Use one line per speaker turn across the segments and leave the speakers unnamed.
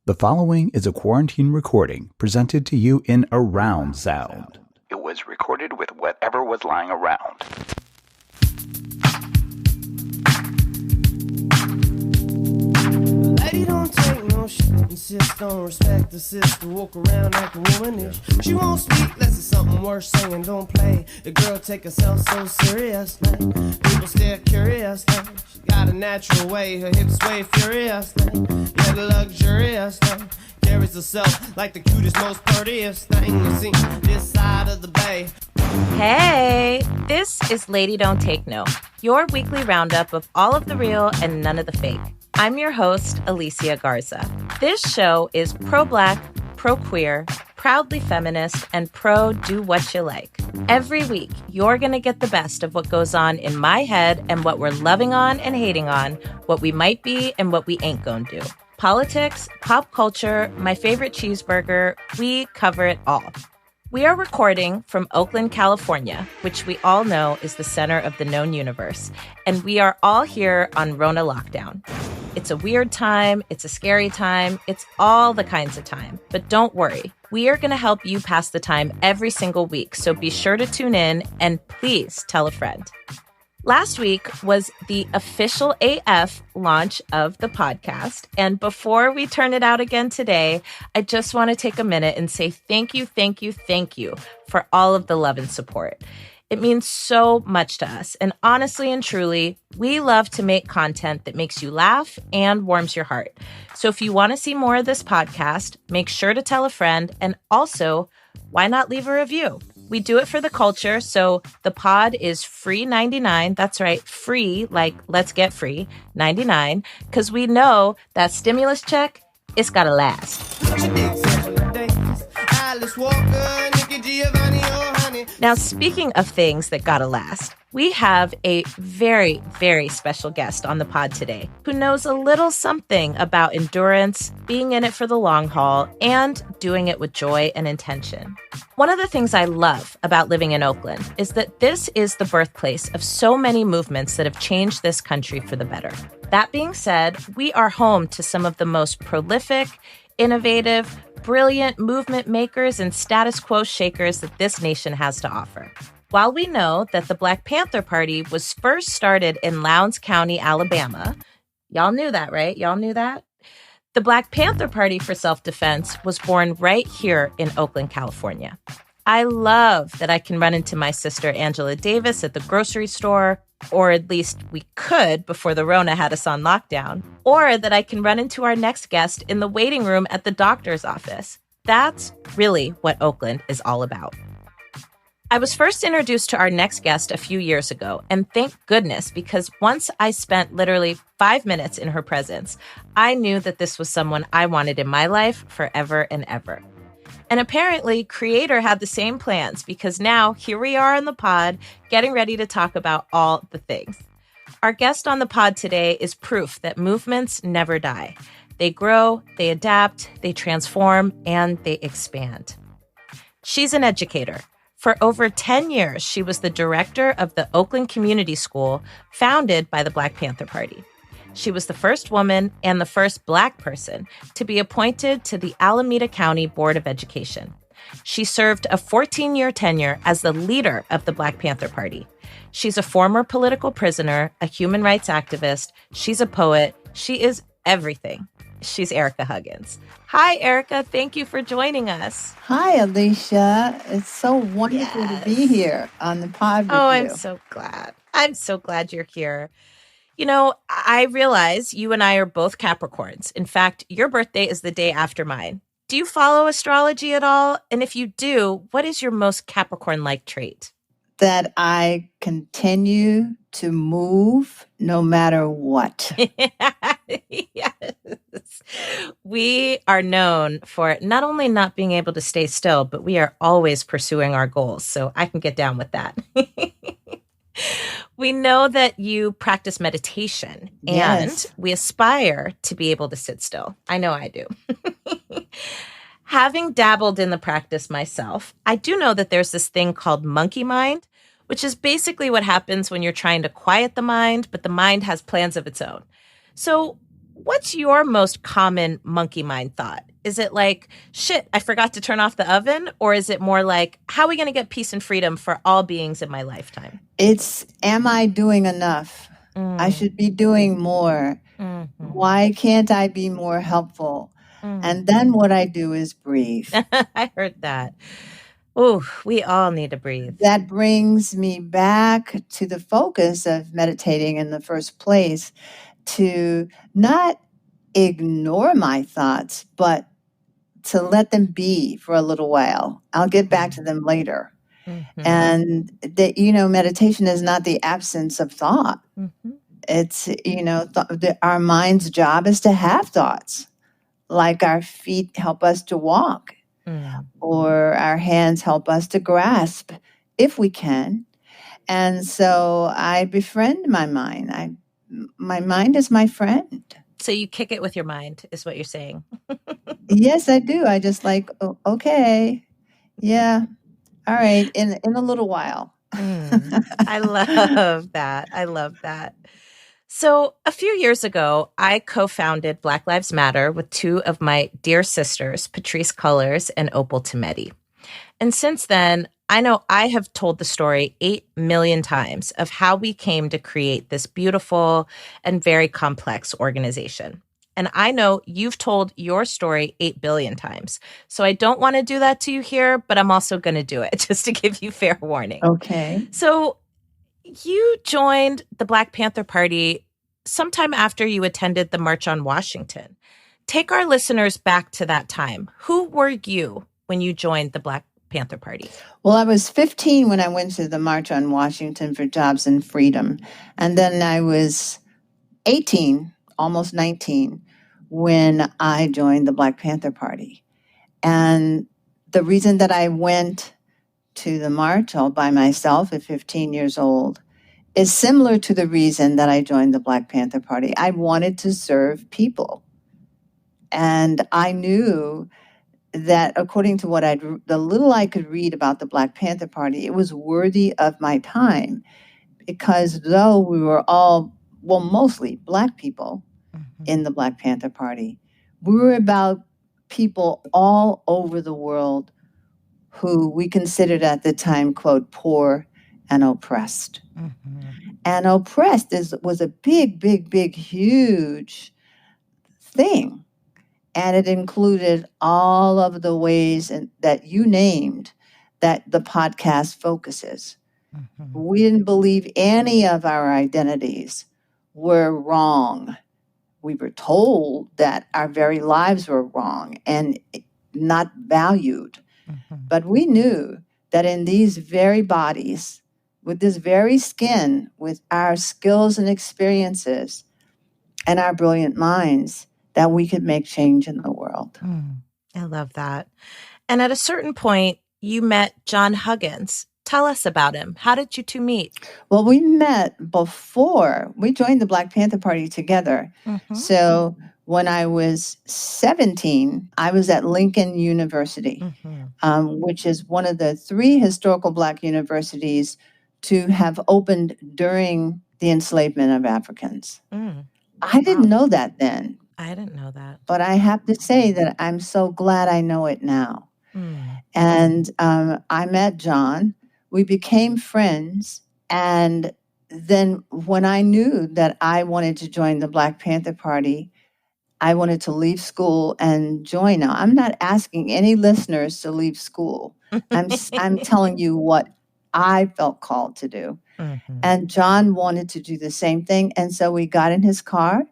The following is a quarantine recording presented to you in around sound. It was recorded with whatever was lying around.
Lady don't take no shit, insist on respect the sister, walk around like a womanish. She won't speak unless it's something worth saying, don't play. The girl take herself so serious, man. People stare curious, man. She got a natural way, her hips sway furious, man. Yeah, the luxurious, man. Carries herself like the cutest, most prettiest thing you see this side of the bay.
Hey, this is Lady Don't Take No, your weekly roundup of all of the real and none of the fake. I'm your host, Alicia Garza. This show is pro-Black, pro-queer, proudly feminist, and pro-do what you like. Every week, you're going to get the best of what goes on in my head and what we're loving on and hating on, what we might be and what we ain't gonna do. Politics, pop culture, my favorite cheeseburger, we cover it all. We are recording from Oakland, California, which we all know is the center of the known universe, and we are all here on Rona lockdown. It's a weird time, it's a scary time, it's all the kinds of time. But don't worry, we are going to help you pass the time every single week, so be sure to tune in and please tell a friend. Last week was the official AF launch of the podcast. And before we turn it out again today, I just want to take a minute and say thank you for all of the love and support. It means so much to us. And honestly and truly, we love to make content that makes you laugh and warms your heart. So if you want to see more of this podcast, make sure to tell a friend. And also, why not leave a review? We do it for the culture, so the pod is free 99. That's right, free, like let's get free, 99, because we know that stimulus check, it's gotta last. Now, speaking of things that gotta last, we have a very, very special guest on the pod today who knows a little something about endurance, being in it for the long haul, and doing it with joy and intention. One of the things I love about living in Oakland is that this is the birthplace of so many movements that have changed this country for the better. That being said, we are home to some of the most prolific, innovative, brilliant movement makers and status quo shakers that this nation has to offer. While we know that the Black Panther Party was first started in Lowndes County, Alabama, y'all knew that, right? Y'all knew that? The Black Panther Party for self-defense was born right here in Oakland, California. I love that I can run into my sister Angela Davis at the grocery store, or at least we could before the Rona had us on lockdown, or that I can run into our next guest in the waiting room at the doctor's office. That's really what Oakland is all about. I was first introduced to our next guest a few years ago, and thank goodness, because once I spent literally 5 minutes in her presence, I knew that this was someone I wanted in my life forever and ever. And apparently, Creator had the same plans, because now here we are on the pod, getting ready to talk about all the things. Our guest on the pod today is proof that movements never die. They grow, they adapt, they transform, and they expand. She's an educator. For over 10 years, she was the director of the Oakland Community School, founded by the Black Panther Party. She was the first woman and the first Black person to be appointed to the Alameda County Board of Education. She served a 14-year tenure as the leader of the Black Panther Party. She's a former political prisoner, a human rights activist. She's a poet. She is everything. She's Ericka Huggins. Hi, Ericka. Thank you for joining us.
Hi, Alicia. It's so wonderful to be here on the pod with you.
I'm so glad. I'm so glad you're here. You know, I realize you and I are both Capricorns. In fact, your birthday is the day after mine. Do you follow astrology at all? And if you do, what is your most Capricorn-like trait?
That I continue to move no matter what.
Yes. We are known for not only not being able to stay still, but we are always pursuing our goals. So I can get down with that. We know that you practice meditation, and
Yes.
we aspire to be able to sit still. I know I do. Having dabbled in the practice myself, I do know that there's this thing called monkey mind, which is basically what happens when you're trying to quiet the mind, but the mind has plans of its own. So What's your most common monkey mind thought? Is it like, shit, I forgot to turn off the oven? Or is it more like, how are we going to get peace and freedom for all beings in my lifetime?
It's, am I doing enough? I should be doing more. Why can't I be more helpful? And then what I do is breathe.
I heard that. Oh, we all need to breathe.
That brings me back to the focus of meditating in the first place, to not ignore my thoughts, but to let them be for a little while. I'll get back to them later. And that, meditation is not the absence of thought. It's, our mind's job is to have thoughts, like our feet help us to walk, or our hands help us to grasp, if we can. And so I befriend my mind. My mind is my friend.
So you kick it with your mind, is what you're saying.
Yes, I do. I just like, okay, yeah, all right, in a little while.
I love that. I love that. So a few years ago, I co-founded Black Lives Matter with two of my dear sisters, Patrice Cullors and Opal Tometi. And since then, I know I have told the story 8 million times of how we came to create this beautiful and very complex organization. And I know you've told your story 8 billion times. So I don't want to do that to you here, but I'm also going to do it just to give you fair warning.
Okay.
So you joined the Black Panther Party sometime after you attended the March on Washington. Take our listeners back to that time. Who were you when you joined the Black Panther Party?
Well, I was 15 when I went to the March on Washington for Jobs and Freedom. And then I was 18, almost 19, when I joined the Black Panther Party. And the reason that I went to the march all by myself at 15 years old is similar to the reason that I joined the Black Panther Party. I wanted to serve people. And I knew that according to the little I could read about the Black Panther Party, it was worthy of my time, because though we were all, well, mostly Black people in the Black Panther Party, we were about people all over the world who we considered at the time, quote, poor and oppressed. And oppressed was a big, big, big, huge thing. And it included all of the ways that you named that the podcast focuses. We didn't believe any of our identities were wrong. We were told that our very lives were wrong and not valued. But we knew that in these very bodies, with this very skin, with our skills and experiences and our brilliant minds, that we could make change in the world.
I love that. And at a certain point, you met John Huggins. Tell us about him. How did you two meet?
Well, we met before we joined the Black Panther Party together. So when I was 17, I was at Lincoln University, which is one of the 3 historical Black universities to have opened during the enslavement of Africans. I didn't know that then.
I didn't know that.
But I have to say that I'm so glad I know it now. And I met John. We became friends. And then when I knew that I wanted to join the Black Panther Party, I wanted to leave school and join. Now, I'm not asking any listeners to leave school. I'm telling you what I felt called to do. And John wanted to do the same thing. And so we got in his car,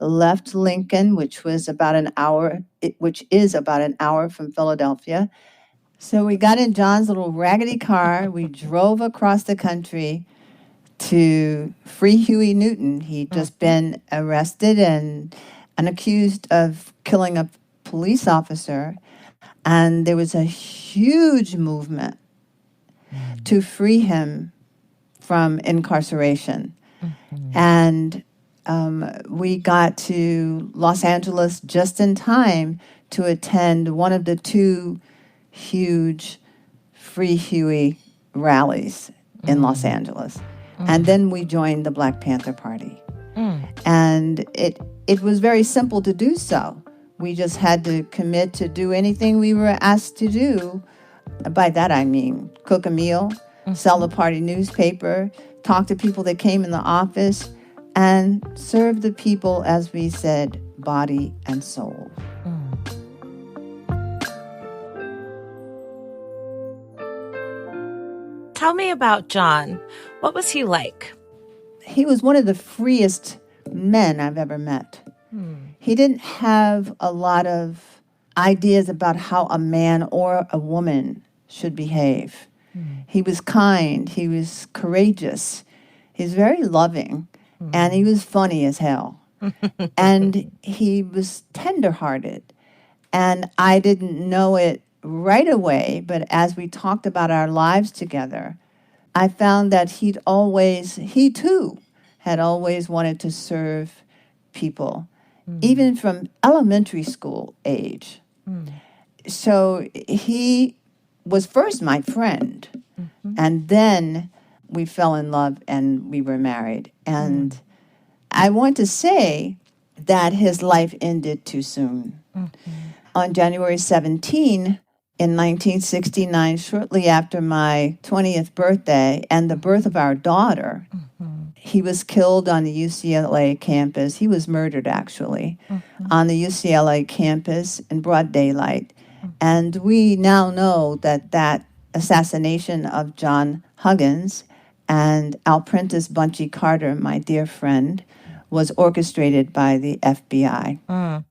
left Lincoln, which is about an hour from Philadelphia. So we got in John's little raggedy car. We drove across the country to free Huey Newton. He'd just been arrested and accused of killing a police officer. And there was a huge movement to free him from incarceration. And we got to Los Angeles just in time to attend one of the 2 huge Free Huey rallies in Los Angeles. And then we joined the Black Panther Party. And it was very simple to do so. We just had to commit to do anything we were asked to do. By that I mean cook a meal, sell a party newspaper, talk to people that came in the office, and serve the people, as we said, body and soul.
Tell me about John. What was he like?
He was one of the freest men I've ever met. He didn't have a lot of ideas about how a man or a woman should behave. He was kind. He was courageous. He was very loving. And he was funny as hell. And he was tenderhearted. And I didn't know it right away, but as we talked about our lives together, I found that he too, had always wanted to serve people, even from elementary school age. So he was first my friend, and then we fell in love and we were married. And I want to say that his life ended too soon. On January 17, in 1969, shortly after my 20th birthday and the birth of our daughter, he was killed on the UCLA campus. He was murdered, actually, on the UCLA campus in broad daylight. And we now know that assassination of John Huggins and Alprentice Bunchy Carter, my dear friend, was orchestrated by the FBI.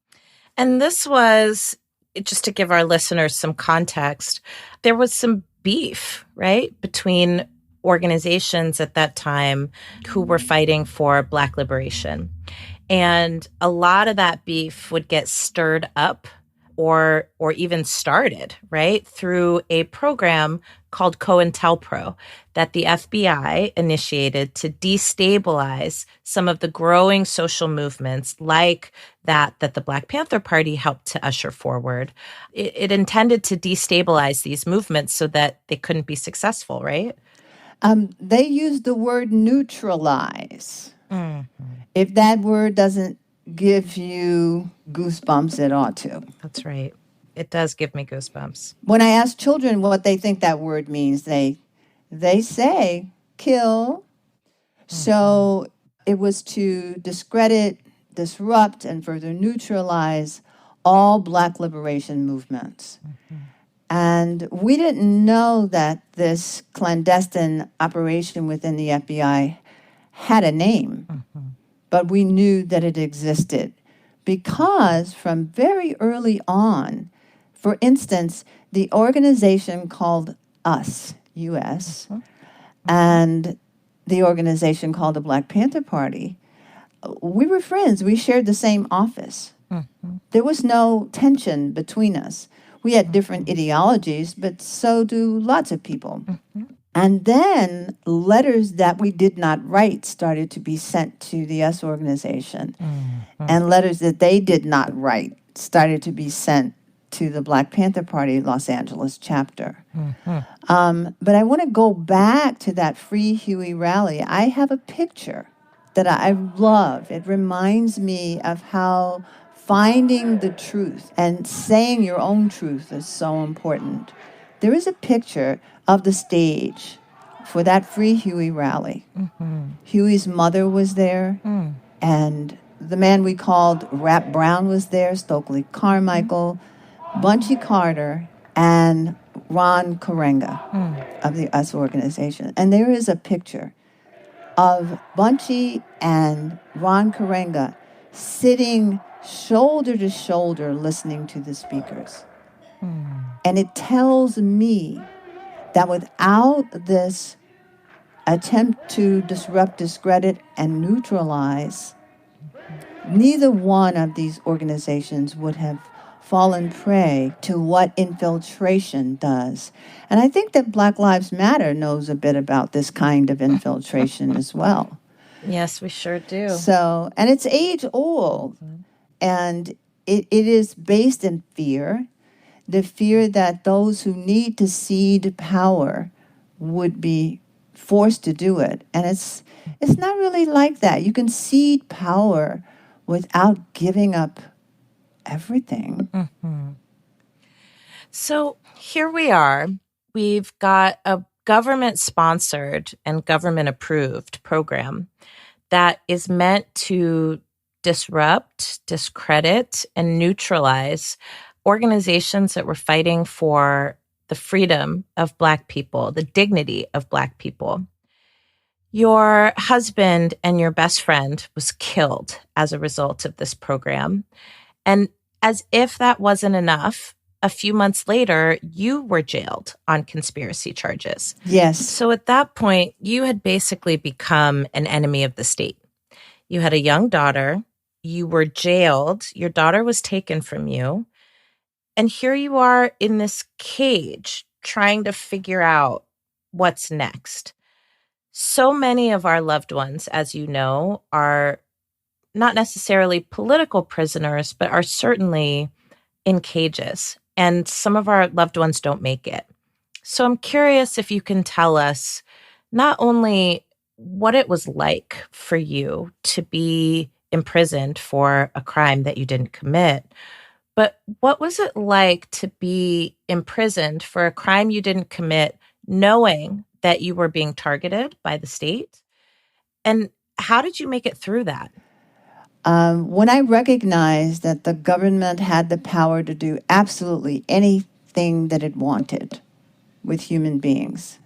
And this was, just to give our listeners some context, there was some beef, right, between organizations at that time who were fighting for Black liberation. And a lot of that beef would get stirred up or even started, right, through a program called COINTELPRO that the FBI initiated to destabilize some of the growing social movements like that the Black Panther Party helped to usher forward. It intended to destabilize these movements so that they couldn't be successful, right?
They used the word neutralize. If that word doesn't give you goosebumps, it ought to.
That's right. It does give me goosebumps.
When I ask children what they think that word means, they say kill. So it was to discredit, disrupt, and further neutralize all Black liberation movements. And we didn't know that this clandestine operation within the FBI had a name, but we knew that it existed because from very early on, for instance, the organization called US, U.S., and the organization called the Black Panther Party, we were friends. We shared the same office. There was no tension between us. We had different ideologies, but so do lots of people. And then letters that we did not write started to be sent to the US organization. And letters that they did not write started to be sent to the Black Panther Party Los Angeles chapter. But I want to go back to that Free Huey rally. I have a picture that I love. It reminds me of how finding the truth and saying your own truth is so important. There is a picture of the stage for that Free Huey rally. Huey's mother was there, and the man we called Rap Brown was there, Stokely Carmichael, Bunchy Carter, and Ron Karenga of the US organization. And there is a picture of Bunchy and Ron Karenga sitting shoulder to shoulder listening to the speakers. And it tells me that without this attempt to disrupt, discredit, and neutralize, neither one of these organizations would have fallen prey to what infiltration does. And I think that Black Lives Matter knows a bit about this kind of infiltration as well.
Yes, we sure do.
So, and it's age old. And it is based in fear, the fear that those who need to cede power would be forced to do it. And it's not really like that. You can cede power without giving up everything.
Mm-hmm. So here we are. We've got a government-sponsored and government-approved program that is meant to disrupt, discredit, and neutralize organizations that were fighting for the freedom of Black people, the dignity of Black people. Your husband and your best friend was killed as a result of this program. And as if that wasn't enough, a few months later, you were jailed on conspiracy charges.
Yes.
So at that point, you had basically become an enemy of the state. You had a young daughter. You were jailed. Your daughter was taken from you. And here you are in this cage trying to figure out what's next. So many of our loved ones, as you know, are not necessarily political prisoners, but are certainly in cages. And some of our loved ones don't make it. So I'm curious if you can tell us not only what it was like for you to be imprisoned for a crime that you didn't commit, but what was it like to be imprisoned for a crime you didn't commit, knowing that you were being targeted by the state? And how did you make it through that?
When I recognized that the government had the power to do absolutely anything that it wanted with human beings.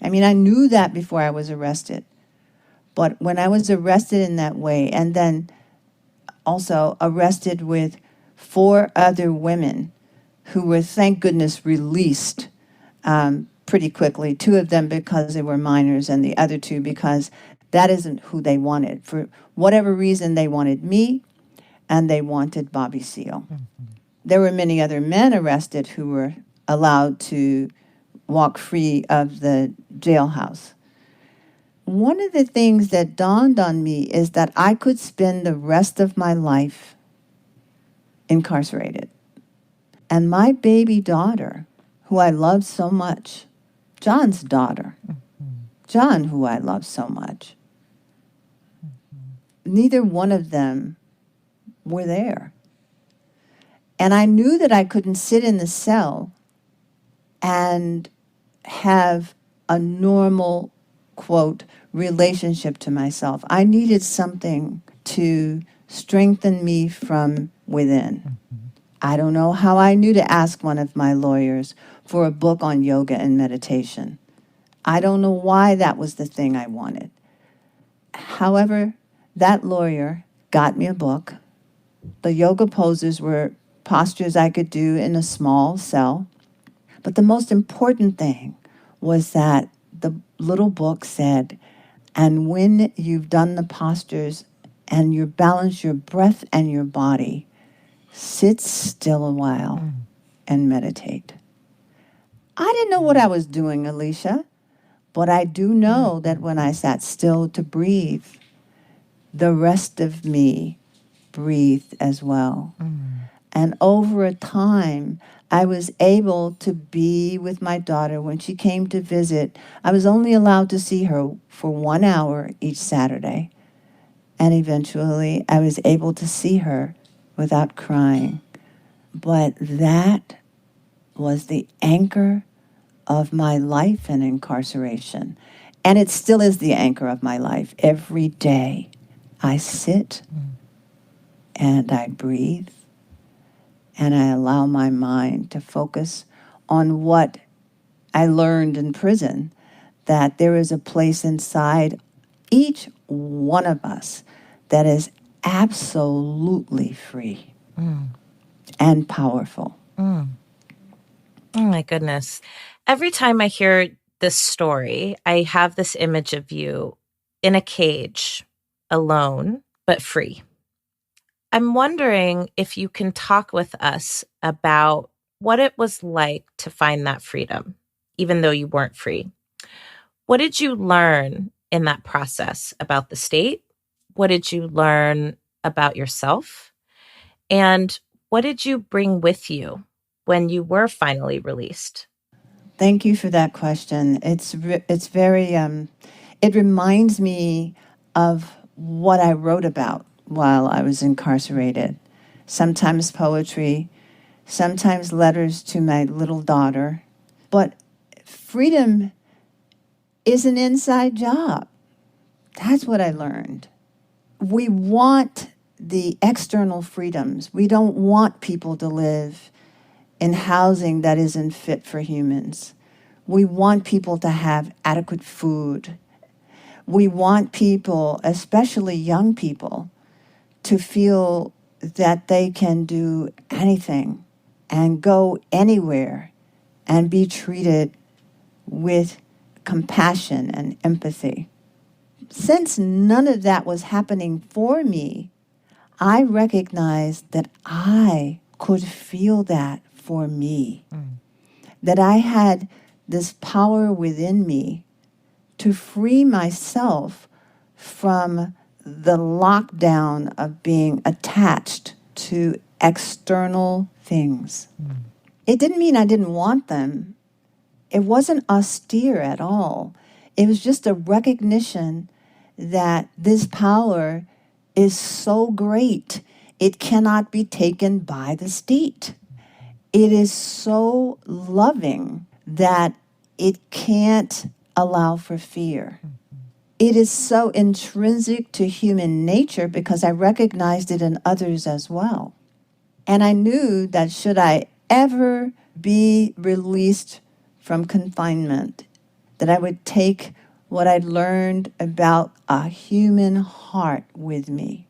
I mean, I knew that before I was arrested. But when I was arrested in that way, and then also arrested with 4 other women who were, thank goodness, released pretty quickly, 2 of them because they were minors and the other 2 because that isn't who they wanted. For whatever reason, they wanted me and they wanted Bobby Seale. Mm-hmm. There were many other men arrested who were allowed to walk free of the jailhouse. One of the things that dawned on me is that I could spend the rest of my life incarcerated. And my baby daughter, who I love so much, John's daughter, John, who I love so much, neither one of them were there. And I knew that I couldn't sit in the cell and have a normal, quote, relationship to myself. I needed something to strengthen me from within. I don't know how I knew to ask one of my lawyers for a book on yoga and meditation. I don't know why that was the thing I wanted. However, that lawyer got me a book. The yoga poses were postures I could do in a small cell. But the most important thing was that the little book said, and when you've done the postures and you balance your breath and your body, sit still a while and meditate. I didn't know what I was doing, Alicia, but I do know that when I sat still to breathe, the rest of me breathed as well. And over a time, I was able to be with my daughter when she came to visit. I was only allowed to see her for 1 hour each Saturday. And eventually, I was able to see her without crying. But that was the anchor of my life in incarceration. And it still is the anchor of my life. Every day, I sit and I breathe. And I allow my mind to focus on what I learned in prison, that there is a place inside each one of us that is absolutely free and powerful.
Oh my goodness. Every time I hear this story, I have this image of you in a cage, alone, but free. I'm wondering if you can talk with us about what it was like to find that freedom, even though you weren't free. What did you learn in that process about the state? What did you learn about yourself? And what did you bring with you when you were finally released?
Thank you for that question. It's very, it reminds me of what I wrote about while I was incarcerated. Sometimes poetry, sometimes letters to my little daughter. But freedom is an inside job. That's what I learned. We want the external freedoms. We don't want people to live in housing that isn't fit for humans. We want people to have adequate food. We want people, especially young people, to feel that they can do anything and go anywhere and be treated with compassion and empathy. Since none of that was happening for me, I recognized that I could feel that for me, that I had this power within me to free myself from the lockdown of being attached to external things. It didn't mean I didn't want them. It wasn't austere at all. It was just a recognition that this power is so great, it cannot be taken by the state. It is so loving that it can't allow for fear. It is so intrinsic to human nature because I recognized it in others as well. And I knew that should I ever be released from confinement, that I would take what I'd learned about a human heart with me.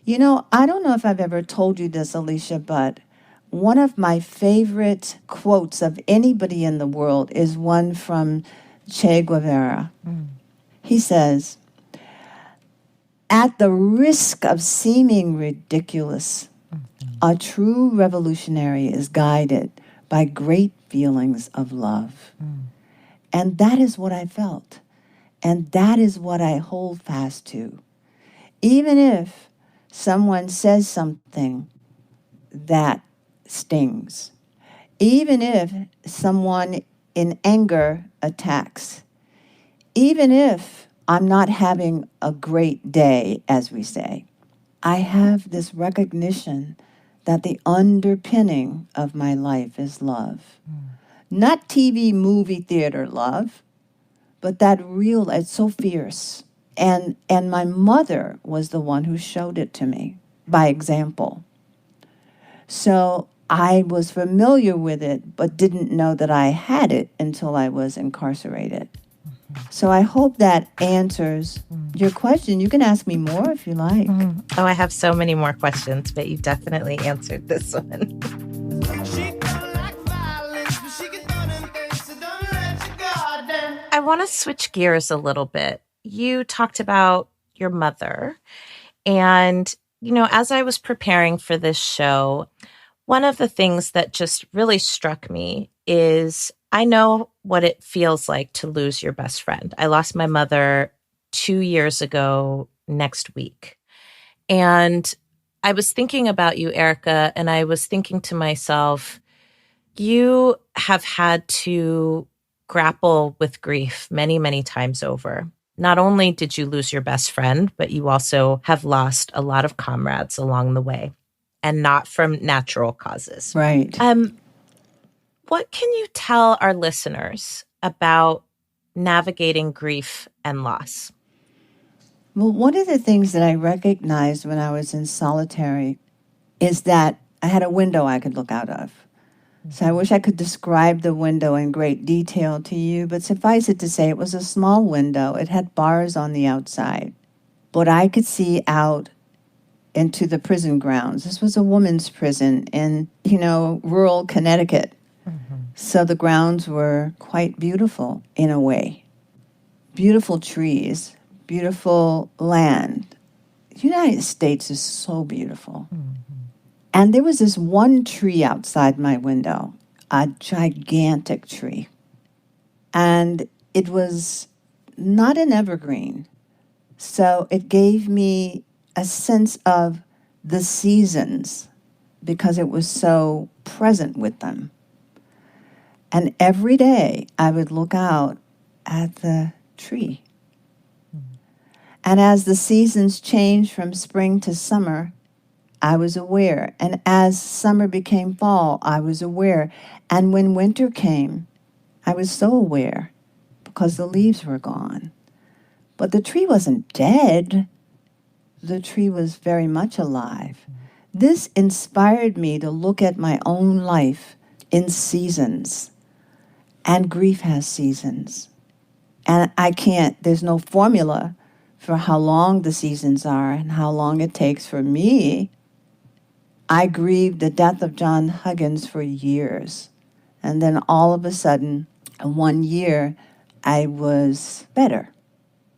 You know, I don't know if I've ever told you this, Alicia, but one of my favorite quotes of anybody in the world is one from Che Guevara. He says, "At the risk of seeming ridiculous, a true revolutionary is guided by great feelings of love." And that is what I felt. And that is what I hold fast to. Even if someone says something that stings, even if someone in anger attacks, even if I'm not having a great day, as we say, I have this recognition that the underpinning of my life is love. Not TV, movie, theater love, but that real, it's so fierce. And my mother was the one who showed it to me by example. So I was familiar with it, but didn't know that I had it until I was incarcerated. So I hope that answers your question. You can ask me more if you like.
Oh, I have so many more questions, but you definitely answered this one. I want to switch gears a little bit. You talked about your mother. And, you know, as I was preparing for this show, one of the things that just really struck me is I know what it feels like to lose your best friend. I lost my mother 2 years ago next week. And I was thinking about you, Ericka, and I was thinking to myself, you have had to grapple with grief many, many times over. Not only did you lose your best friend, but you also have lost a lot of comrades along the way, and not from natural causes.
Right.
What can you tell our listeners about navigating grief and loss?
Well, one of the things that I recognized when I was in solitary is that I had a window I could look out of. So I wish I could describe the window in great detail to you, but suffice it to say it was a small window. It had bars on the outside, but I could see out into the prison grounds. This was a women's prison in, rural Connecticut. So the grounds were quite beautiful in a way. Beautiful trees, beautiful land. The United States is so beautiful. And there was this one tree outside my window, a gigantic tree. And it was not an evergreen. So it gave me a sense of the seasons because it was so present with them. And every day I would look out at the tree. And as the seasons changed from spring to summer, I was aware. And as summer became fall, I was aware. And when winter came, I was so aware because the leaves were gone. But the tree wasn't dead. The tree was very much alive. This inspired me to look at my own life in seasons. And grief has seasons. And there's no formula for how long the seasons are and how long it takes for me. I grieved the death of John Huggins for years. And then all of a sudden, 1 year, I was better.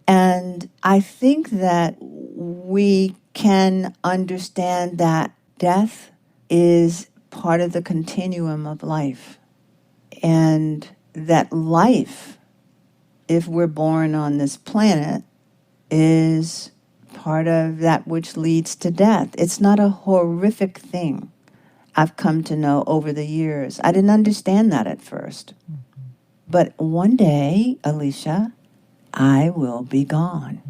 And I think that we can understand that death is part of the continuum of life. And that life, if we're born on this planet, is part of that which leads to death. It's not a horrific thing, I've come to know over the years. I didn't understand that at first. But one day, Alicia, I will be gone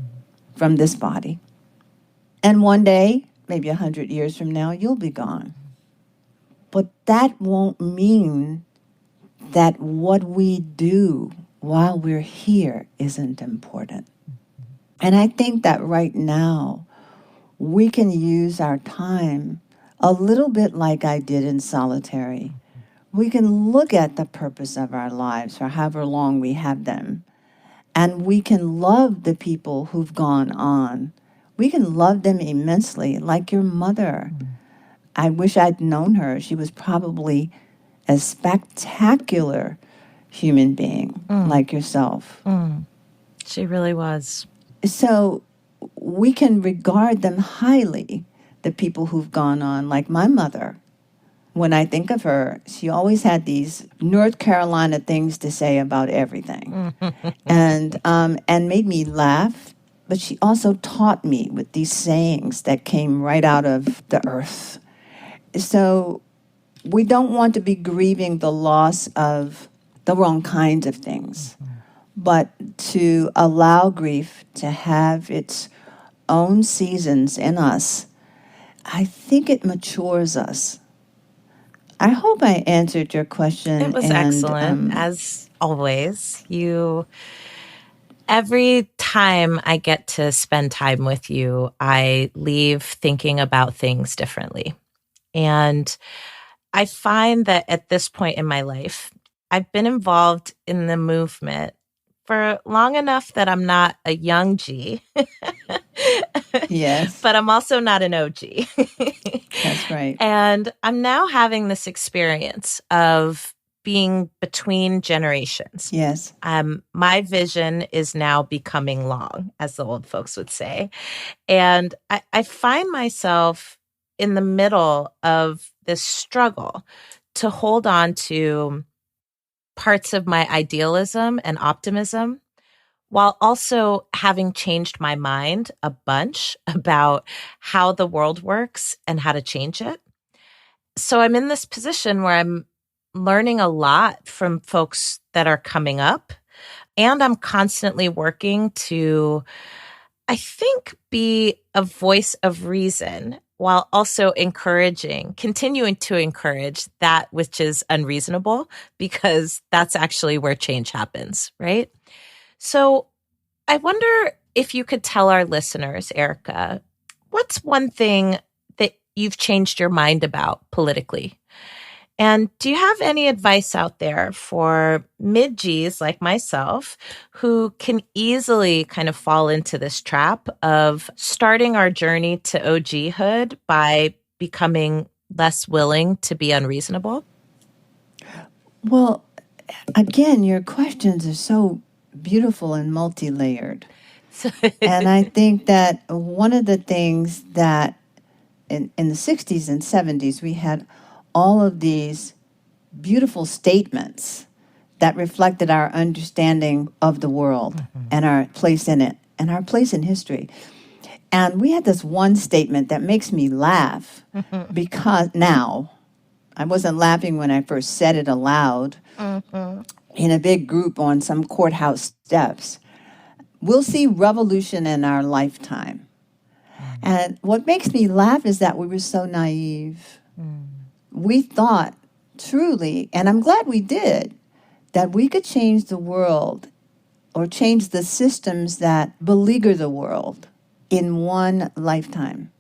from this body. And one day, maybe 100 years from now, you'll be gone. But that won't mean that what we do while we're here isn't important. And I think that right now, we can use our time a little bit like I did in solitary. We can look at the purpose of our lives for however long we have them. And we can love the people who've gone on. We can love them immensely, like your mother. I wish I'd known her. She was probably a spectacular human being like yourself.
She really was.
So we can regard them highly, the people who've gone on, like my mother. When I think of her, she always had these North Carolina things to say about everything, and made me laugh. But she also taught me with these sayings that came right out of the earth. So we don't want to be grieving the loss of the wrong kinds of things, but to allow grief to have its own seasons in us. I think it matures us. I hope I answered your question.
It was excellent, as always. Every time I get to spend time with you, I leave thinking about things differently. And I find that at this point in my life, I've been involved in the movement for long enough that I'm not a young G.
Yes.
But I'm also not an OG.
That's right.
And I'm now having this experience of being between generations.
Yes.
My vision is now becoming long, as the old folks would say. And I find myself in the middle of this struggle to hold on to parts of my idealism and optimism, while also having changed my mind a bunch about how the world works and how to change it. So I'm in this position where I'm learning a lot from folks that are coming up, and I'm constantly working to, I think, be a voice of reason while also continuing to encourage that which is unreasonable, because that's actually where change happens, right? So I wonder if you could tell our listeners, Ericka, what's one thing that you've changed your mind about politically? And do you have any advice out there for mid-Gs like myself who can easily kind of fall into this trap of starting our journey to OG-hood by becoming less willing to be unreasonable?
Well, again, your questions are so beautiful and multi-layered. And I think that one of the things that in the 60s and 70s, we had all of these beautiful statements that reflected our understanding of the world and our place in it and our place in history. And we had this one statement that makes me laugh because now, I wasn't laughing when I first said it aloud in a big group on some courthouse steps. We'll see revolution in our lifetime. And what makes me laugh is that we were so naive. We thought truly, and I'm glad we did, that we could change the world or change the systems that beleaguer the world in one lifetime.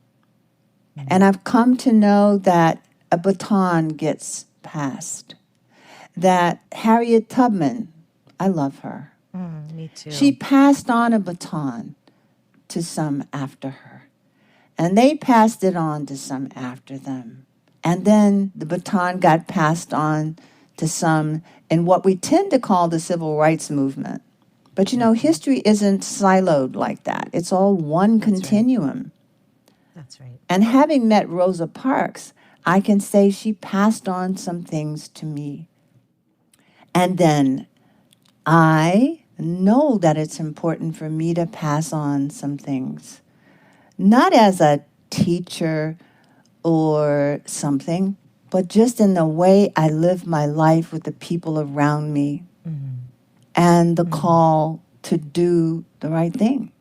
And I've come to know that a baton gets passed. That Harriet Tubman, I love her.
Me too.
She passed on a baton to some after her. And they passed it on to some after them. And then the baton got passed on to some in what we tend to call the civil rights movement. But you know, history isn't siloed like that. It's all one continuum.
That's right.
And having met Rosa Parks, I can say she passed on some things to me. And then I know that it's important for me to pass on some things. Not as a teacher or something, but just in the way I live my life with the people around me and the call to do the right thing.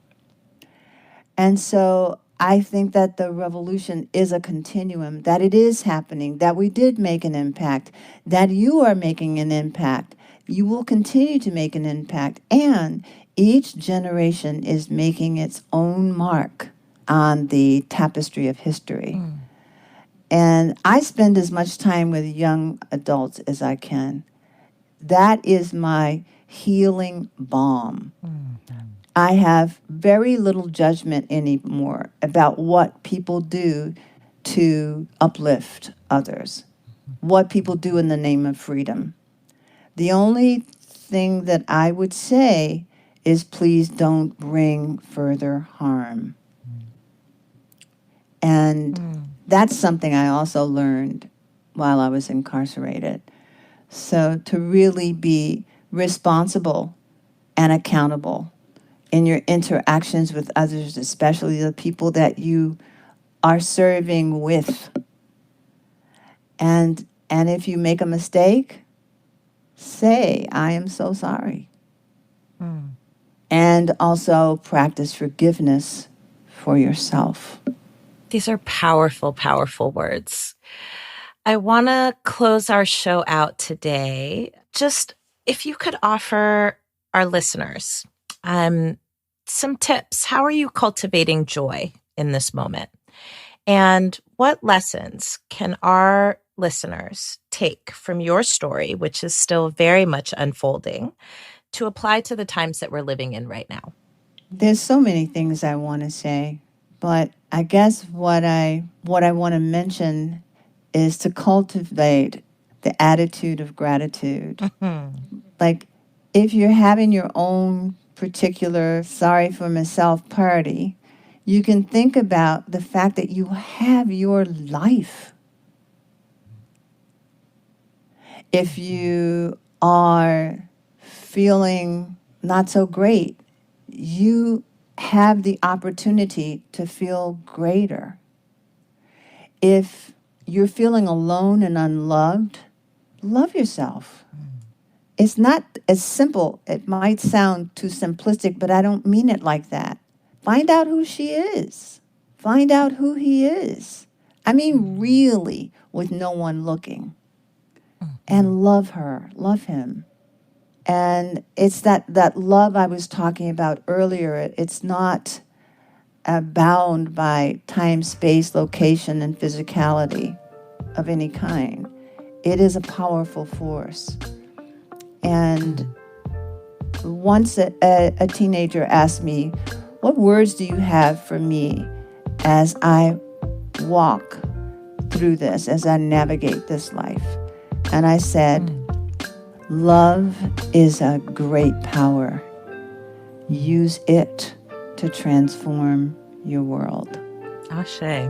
And so I think that the revolution is a continuum, that it is happening, that we did make an impact, that you are making an impact. You will continue to make an impact. And each generation is making its own mark on the tapestry of history. And I spend as much time with young adults as I can. That is my healing balm. I have very little judgment anymore about what people do to uplift others, what people do in the name of freedom. The only thing that I would say is please don't bring further harm. And that's something I also learned while I was incarcerated. So to really be responsible and accountable in your interactions with others, especially the people that you are serving with. And if you make a mistake, say, I am so sorry. And also practice forgiveness for yourself.
These are powerful, powerful words. I want to close our show out today. Just if you could offer our listeners some tips. How are you cultivating joy in this moment? And what lessons can our listeners take from your story, which is still very much unfolding, to apply to the times that we're living in right now?
There's so many things I want to say, but I guess what I want to mention is to cultivate the attitude of gratitude. Like, if you're having your own particular sorry for myself party, you can think about the fact that you have your life. If you are feeling not so great, you have the opportunity to feel greater. If you're feeling alone and unloved, love yourself. It's not as simple. It might sound too simplistic, but I don't mean it like that. Find out who she is. Find out who he is. I mean, really, with no one looking. And love her, love him. And it's that love I was talking about earlier. It's not bound by time, space, location, and physicality of any kind. It is a powerful force. And once a teenager asked me, what words do you have for me as I walk through this, as I navigate this life? And I said, love is a great power. Use it to transform your world.
Ashe.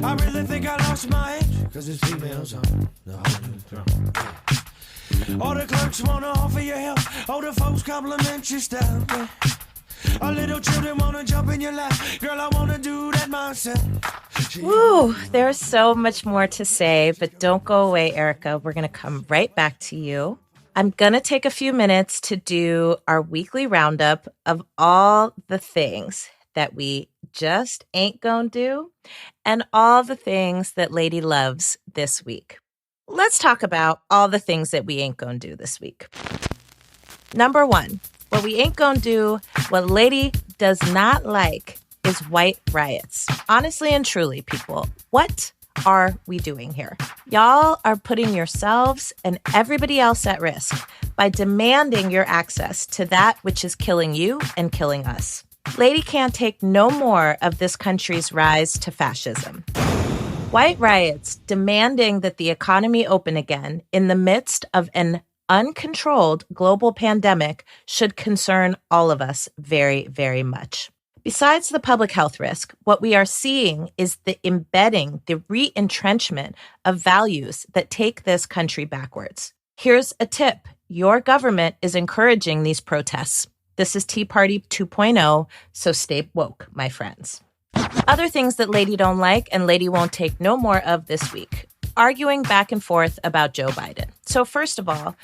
I really think I lost my edge, 'cause it's females on the whole new throne. All the clerks wanna offer you help. All the folks compliment your style. Yeah. All little children wanna jump in your lap. Girl, I wanna do that myself.
Woo, there's so much more to say, but don't go away, Ericka. We're going to come right back to you. I'm going to take a few minutes to do our weekly roundup of all the things that we just ain't gonna do and all the things that Lady loves this week. Let's talk about all the things that we ain't gonna do this week. Number one, what we ain't gonna do, what Lady does not like, is white riots. Honestly and truly, people, what are we doing here? Y'all are putting yourselves and everybody else at risk by demanding your access to that which is killing you and killing us. Lady can't take no more of this country's rise to fascism. White riots demanding that the economy open again in the midst of an uncontrolled global pandemic should concern all of us very, very much. Besides the public health risk, what we are seeing is the embedding, the re-entrenchment of values that take this country backwards. Here's a tip. Your government is encouraging these protests. This is Tea Party 2.0, so stay woke, my friends. Other things that Lady don't like and Lady won't take no more of this week. Arguing back and forth about Joe Biden. So first of all,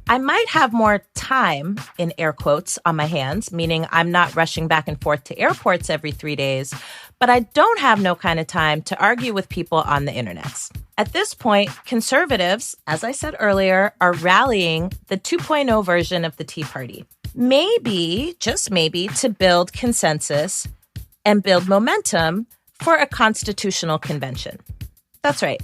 I might have more time, in air quotes, on my hands, meaning I'm not rushing back and forth to airports every 3 days, but I don't have no kind of time to argue with people on the internets. At this point, conservatives, as I said earlier, are rallying the 2.0 version of the Tea Party. Maybe, just maybe, to build consensus and build momentum for a constitutional convention. That's right.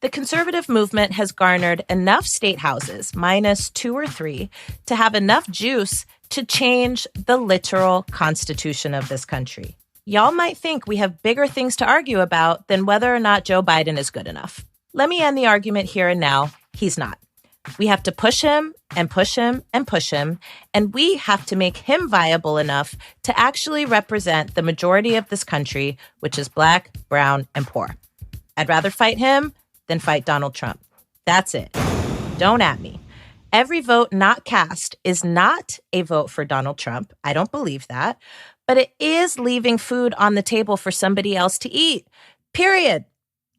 The conservative movement has garnered enough state houses, minus 2 or 3, to have enough juice to change the literal constitution of this country. Y'all might think we have bigger things to argue about than whether or not Joe Biden is good enough. Let me end the argument here and now. He's not. We have to push him and push him and push him, and we have to make him viable enough to actually represent the majority of this country, which is Black, brown, and poor. I'd rather fight him than fight Donald Trump. That's it. Don't at me. Every vote not cast is not a vote for Donald Trump. I don't believe that. But it is leaving food on the table for somebody else to eat. Period.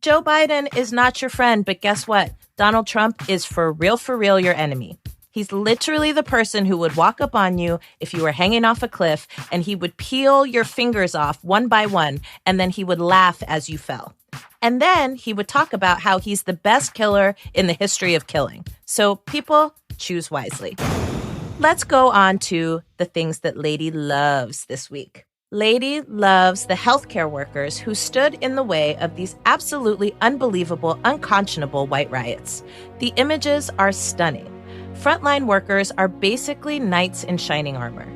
Joe Biden is not your friend, but guess what? Donald Trump is for real your enemy. He's literally the person who would walk up on you if you were hanging off a cliff, and he would peel your fingers off one by one, and then he would laugh as you fell. And then he would talk about how he's the best killer in the history of killing. So people, choose wisely. Let's go on to the things that Lady loves this week. Lady loves the healthcare workers who stood in the way of these absolutely unbelievable, unconscionable white riots. The images are stunning. Frontline workers are basically knights in shining armor.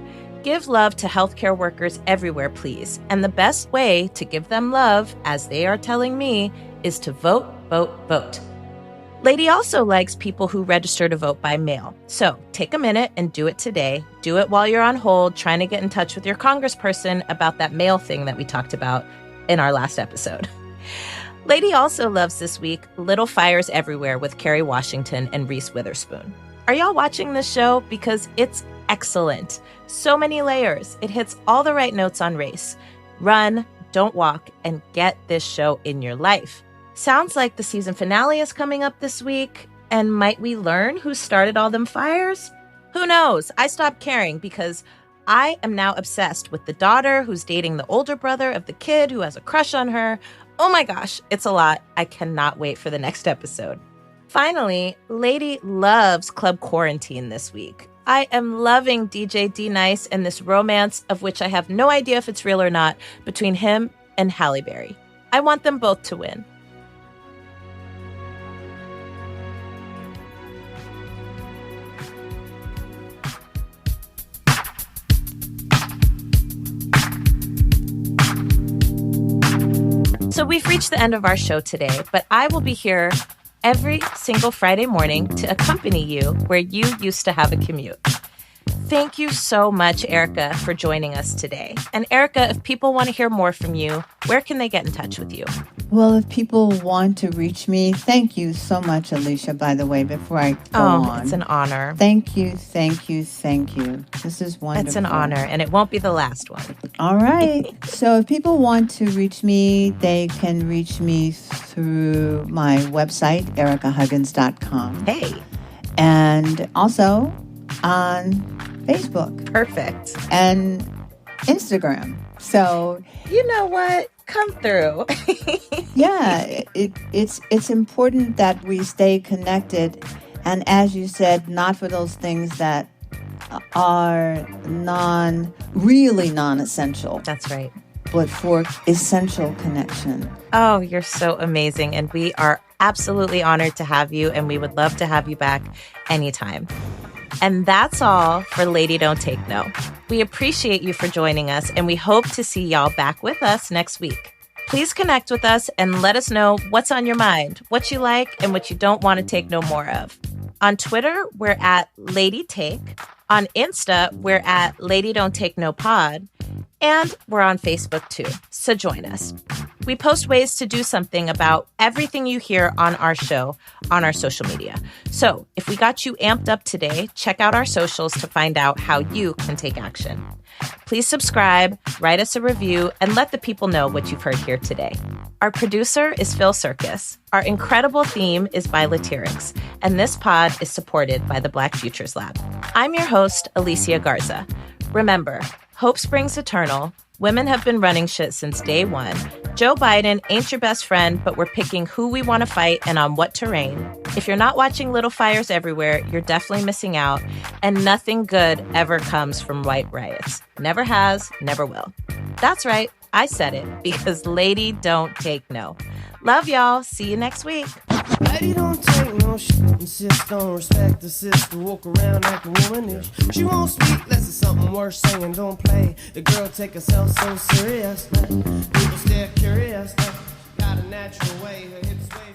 Give love to healthcare workers everywhere, please. And the best way to give them love, as they are telling me, is to vote, vote, vote. Lady also likes people who register to vote by mail. So take a minute and do it today. Do it while you're on hold, trying to get in touch with your congressperson about that mail thing that we talked about in our last episode. Lady also loves this week Little Fires Everywhere with Kerry Washington and Reese Witherspoon. Are y'all watching this show? Because it's excellent. So many layers. It hits all the right notes on race. Run, don't walk, and get this show in your life. Sounds like the season finale is coming up this week. And might we learn who started all them fires? Who knows? I stopped caring because I am now obsessed with the daughter who's dating the older brother of the kid who has a crush on her. Oh my gosh, it's a lot. I cannot wait for the next episode. Finally, Lady loves Club Quarantine this week. I am loving DJ D-Nice and this romance, of which I have no idea if it's real or not, between him and Halle Berry. I want them both to win. So we've reached the end of our show today, but I will be here every single Friday morning to accompany you where you used to have a commute. Thank you so much, Ericka, for joining us today. And Ericka, if people want to hear more from you, where can they get in touch with you?
Well, if people want to reach me, thank you so much, Alicia, by the way, before I go on.
It's an honor.
Thank you. This is wonderful.
It's an honor, and it won't be the last one.
All right. So if people want to reach me, they can reach me through my website, erickahuggins.com.
Hey.
And also on Facebook.
Perfect.
And Instagram. So
you know what? Come through.
Yeah, it's important that we stay connected. And as you said, not for those things that are really non-essential.
That's right.
But for essential connection.
Oh, you're so amazing. And we are absolutely honored to have you. And we would love to have you back anytime. And that's all for Lady Don't Take No. We appreciate you for joining us, and we hope to see y'all back with us next week. Please connect with us and let us know what's on your mind, what you like, and what you don't want to take no more of. On Twitter, we're at Lady Take. On Insta, we're at Lady Don't Take No Pod. And we're on Facebook too, so join us. We post ways to do something about everything you hear on our show on our social media. So if we got you amped up today, check out our socials to find out how you can take action. Please subscribe, write us a review, and let the people know what you've heard here today. Our producer is Phil Surkis. Our incredible theme is by Latyrix, and this pod is supported by the Black Futures Lab. I'm your host, Alicia Garza. Remember, hope springs eternal. Women have been running shit since day one. Joe Biden ain't your best friend, but we're picking who we want to fight and on what terrain. If you're not watching Little Fires Everywhere, you're definitely missing out. And nothing good ever comes from white riots. Never has, never will. That's right. I said it because Lady Don't Take No. Love y'all. See you next week.
Lady don't take no shit, insist on respect the sister, walk around like a womanish. She won't speak unless it's something worth saying, don't play. The girl take herself so serious, people stare curious, got a natural way, her hips sway.